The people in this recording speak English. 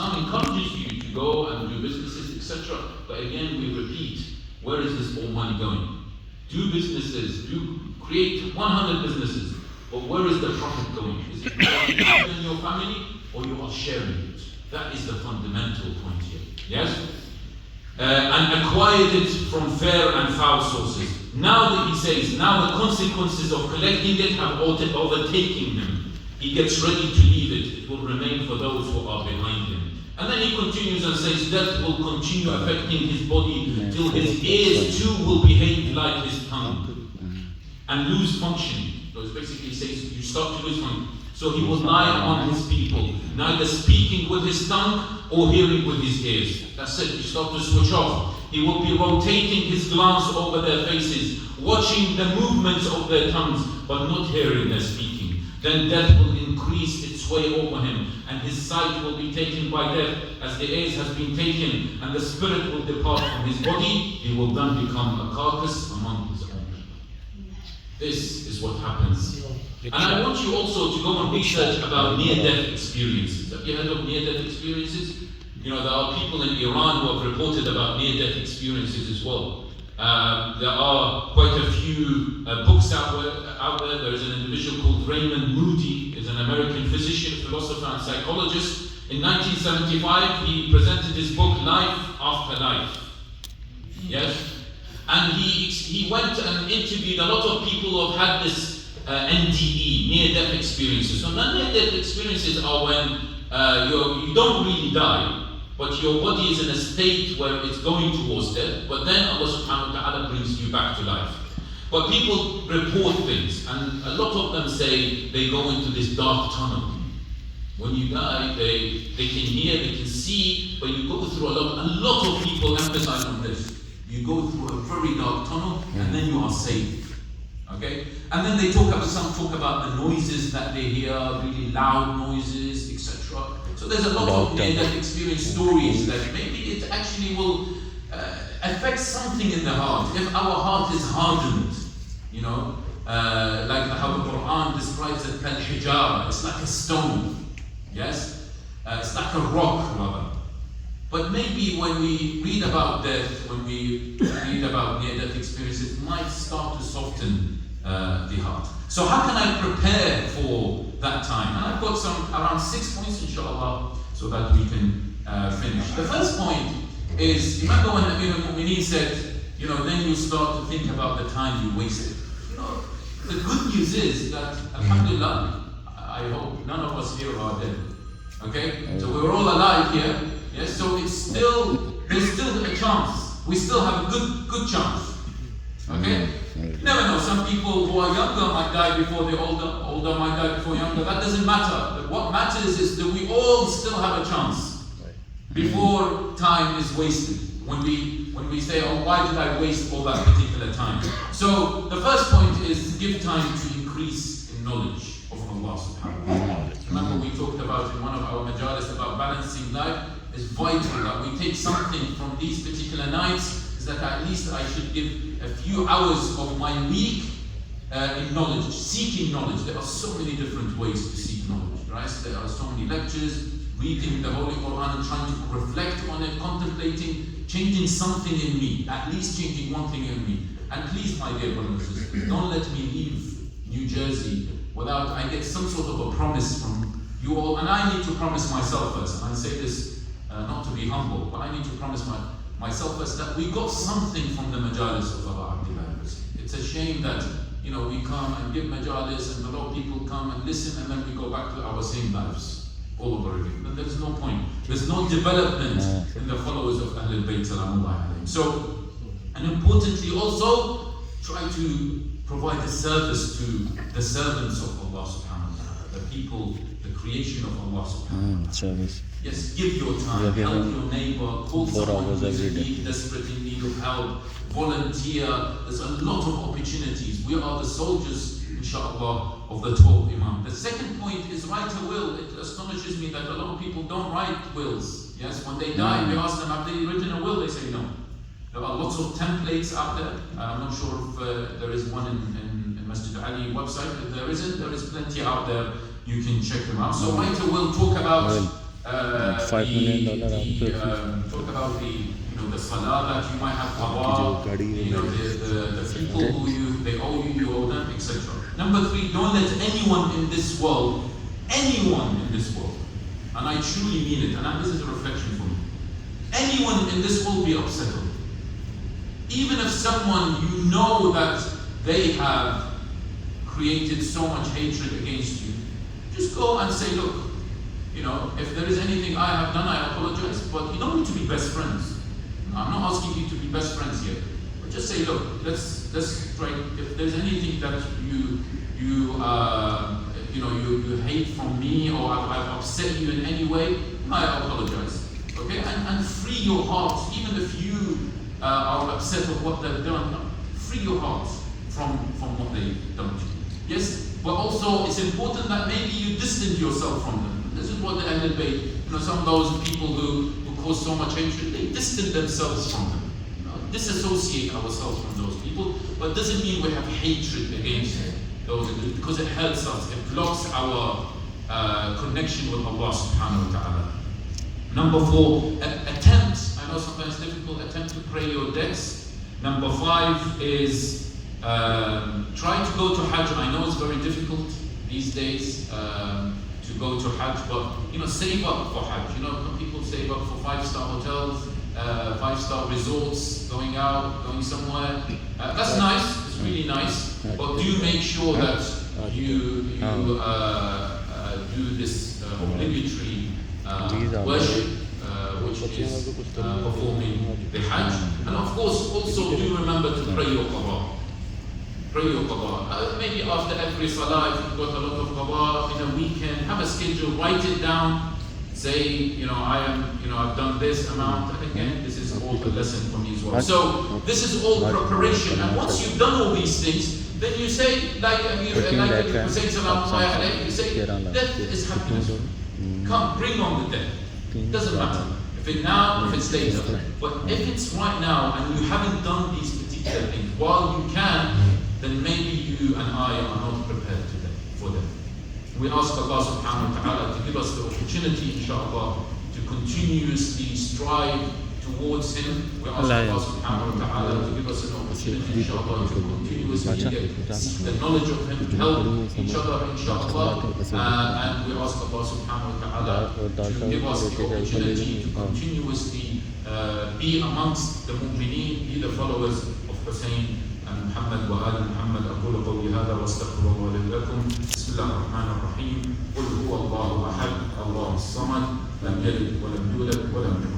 Islam encourages you to go and do businesses, etc. But again, we repeat, where is this all money going? Do businesses, create 100 businesses, but where is the profit going? Is it going in your family, or you are sharing it? That is the fundamental point here. Yes? And acquired it from fair and foul sources. Now that he says, now the consequences of collecting it have overtaken him. He gets ready to leave it. It will remain for those who are behind him. And then he continues and says, death will continue affecting his body till his ears too will behave like his tongue and lose functioning. So it basically says, you start to lose functioning. So he will lie among his people, neither speaking with his tongue or hearing with his ears. That's it, you start to switch off. He will be rotating his glance over their faces, watching the movements of their tongues, but not hearing their speaking. Then death will increase its sway over him, and his sight will be taken by death, as the ears has been taken, and the spirit will depart from his body. He will then become a carcass among his own people. This is what happens. And I want you also to go and research about near-death experiences. Have you heard of near-death experiences? You know, there are people in Iran who have reported about near-death experiences as well. There are quite a few books out there. There is an individual called Raymond Moody. He's an American physician, philosopher, and psychologist. In 1975, he presented his book, Life After Life. Yes? And he went and interviewed a lot of people who have had this NDE, near-death experiences. So near-death experiences are when you don't really die, but your body is in a state where it's going towards death, but then Allah subhanahu wa ta'ala brings you back to life. But people report things, and a lot of them say they go into this dark tunnel. When you die, they can hear, they can see, but you go through a lot of people emphasize on this. You go through a very dark tunnel, and then you are saved. Okay? And then they talk about the noises that they hear, really loud noises, etc. So there's a lot of near-death experience stories that maybe it actually will affect something in the heart. If our heart is hardened, you know, like how the Quran describes it, kal-hijara, it's like a stone, yes? It's like a rock, rather. But maybe when we read about death, when we read about near-death experiences, it might start to soften the heart. So how can I prepare for that time? And I've got around 6 points, inshallah, so that we can finish. The first point is, remember when Amir al-Mu'mineen said, you know, then you start to think about the time you wasted. You know, the good news is that, alhamdulillah, I hope none of us here are dead. Okay? So we're all alive here. Yes, so there's still a chance. We still have a good chance. Okay? You never know, some people who are younger might die before the older might die before younger. That doesn't matter. But what matters is that we all still have a chance before time is wasted. When we say, oh, why did I waste all that particular time? So the first point is to give time to increase in knowledge of Allah subhanahu wa ta'ala. Remember we talked about in one of our majalis about balancing life. It's vital that we take something from these particular nights, is that at least I should give a few hours of my week in knowledge, seeking knowledge. There are so many different ways to seek knowledge, right? There are so many lectures, reading the Holy Quran and trying to reflect on it, contemplating, changing something in me, at least changing one thing in me. And please, my dear brothers and sisters, don't let me leave New Jersey without I get some sort of a promise from you all. And I need to promise myself first, and I say this not to be humble, but I need to promise myself first that we got something from the majalis of our Ahl-e-Bait. It's a shame that, you know, we come and give majalis and a lot of people come and listen and then we go back to our same lives all over again. Then there's no point. There's no development in the followers of Ahl-e-Bait. So, and importantly also, try to provide a service to the servants of Allah subhanahu wa ta'ala, the people, the creation of Allah subhanahu wa ta'ala. Yes, give your time, help your neighbor, call someone who is in need, desperate in need of help, volunteer. There's a lot of opportunities. We are the soldiers, inshallah, of the 12 Imam. The second point is write a will. It astonishes me that a lot of people don't write wills. Yes, when they die, we ask them, have they written a will? They say no. There are lots of templates out there. I'm not sure if there is one in Masjid Ali website. If there isn't, there is plenty out there. You can check them out. So write a will, talk about talk about the salah that you might have qada, the people who they owe you, you owe them, etc. Number 3, don't let anyone in this world, and I truly mean it, and this is a reflection for me, anyone in this world be upset with. Even if someone you know that they have created so much hatred against you, just go and say, look, if there is anything I have done, I apologize, but you don't need to be best friends. I'm not asking you to be best friends yet, but just say, look, let's try. If there's anything that you hate from me, or I've upset you in any way, I apologize. Okay, and free your heart, even if you are upset of what they've done. Free your heart from what they've done to you. Yes, but also it's important that maybe you distance yourself from them. This is what the Ahl-e-Bait, some of those people who cause so much hatred, they distance themselves from them. Disassociate ourselves from those people, but doesn't mean we have hatred against those, because it hurts us, it blocks our connection with Allah subhanahu wa ta'ala. Number 4, attempt. I know sometimes it's difficult, attempt to pray your debts. Number 5 is try to go to Hajj. I know it's very difficult these days to go to Hajj, but save up for Hajj. People save up for 5-star hotels, 5-star resorts, going out, going somewhere. That's nice, it's really nice, but do make sure that you do this obligatory worship, which is performing the Hajj. And of course, also do remember to pray your qada. Pray your qada. Maybe after every salah, if you've got a lot of qada in a weekend, have a schedule, write it down. Say, I've done this amount. And again, this is all a lesson for me as well. So this is all preparation. And once you've done all these things, then you say, like Hussein Salamullahi alayhi, you say, death is happiness. Come, bring on the death. Doesn't matter. If it's now, if it's later. But if it's right now and you haven't done these particular things, while you can, then maybe you and I are not prepared for them. We ask Allah subhanahu wa ta'ala to give us the opportunity, inshallah, to continuously strive towards Him. We ask Allah subhanahu wa ta'ala to give us an opportunity, inshallah, to continuously get the knowledge of Him, help each other, inshallah. And we ask Allah subhanahu wa ta'ala to give us the opportunity to continuously be amongst the mu'mineen, be the followers of Hussein محمد وآل محمد. أقول قولي هذا واستغفر الله لي ولكم. بسم الله الرحمن الرحيم. قل هو الله أحد الله الصمد لم يلد ولم يولد ولم يولد.